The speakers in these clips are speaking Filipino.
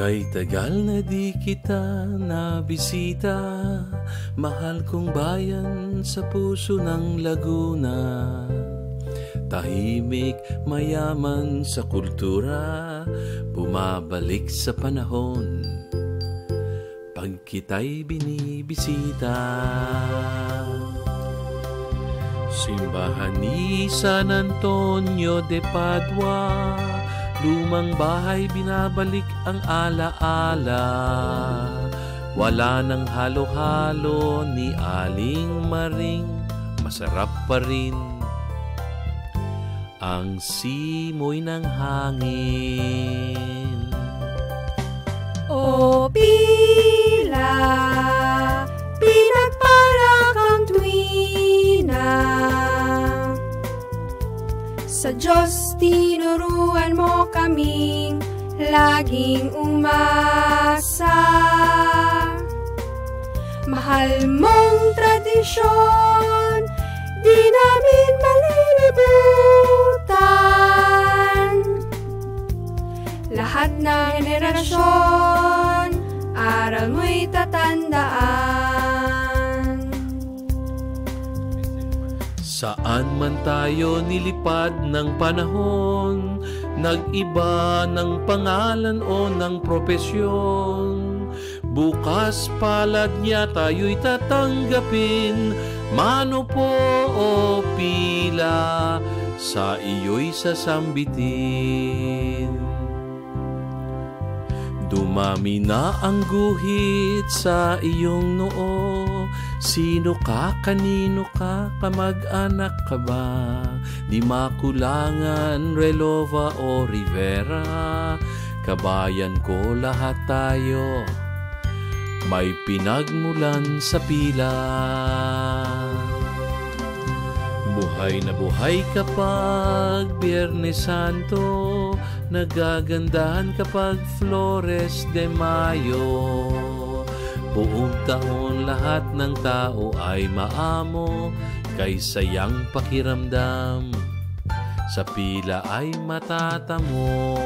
Kay tagal na di kita nabisita, mahal kong bayan sa puso ng Laguna. Tahimik, mayaman sa kultura, bumabalik sa panahon pag kita'y binibisita. Simbahan ni San Antonio de Padua, lumang bahay binabalik ang alaala. Wala nang halo-halo ni Aling Maring, masarap pa rin ang simoy ng hangin. O pila, pinagpala kang tuwina, sa Diyos tinuruan mo kaming laging umasa. Mahal mong tradisyon, di namin malilimutan. Lahat na henerasyon, aral mo'y tatandaan. Saan man tayo nilipad ng panahon, nag-iba ng pangalan o ng propesyon, bukas palad niya tayo'y tatanggapin. Mano po o pila, sa iyo'y sasambitin. Dumami na ang guhit sa iyong noo, sino ka, kanino ka, kamag-anak ka ba? Di makulangan, Relova o Rivera, kabayan ko lahat tayo, may pinagmulan sa pila. Buhay na buhay kapag Biyernes Santo, nagagandahan kapag Flores de Mayo. Buong taon lahat ng tao ay maamo, kay sayang pakiramdam, sa pila ay matatamo.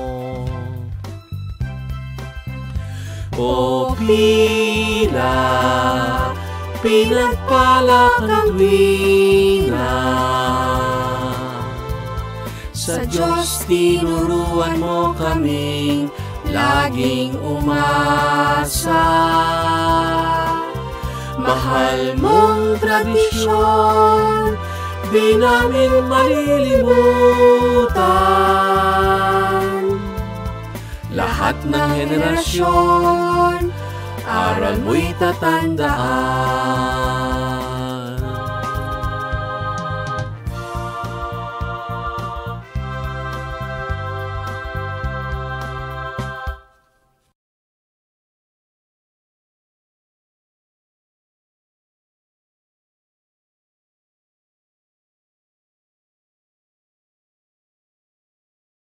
O pila, pinagpala kang tuwina, sa Diyos tinuruan mo kaming laging umasa. Mahal mong tradisyon, di namin malilimutan. Lahat ng henerasyon, aral mo'y tatandaan.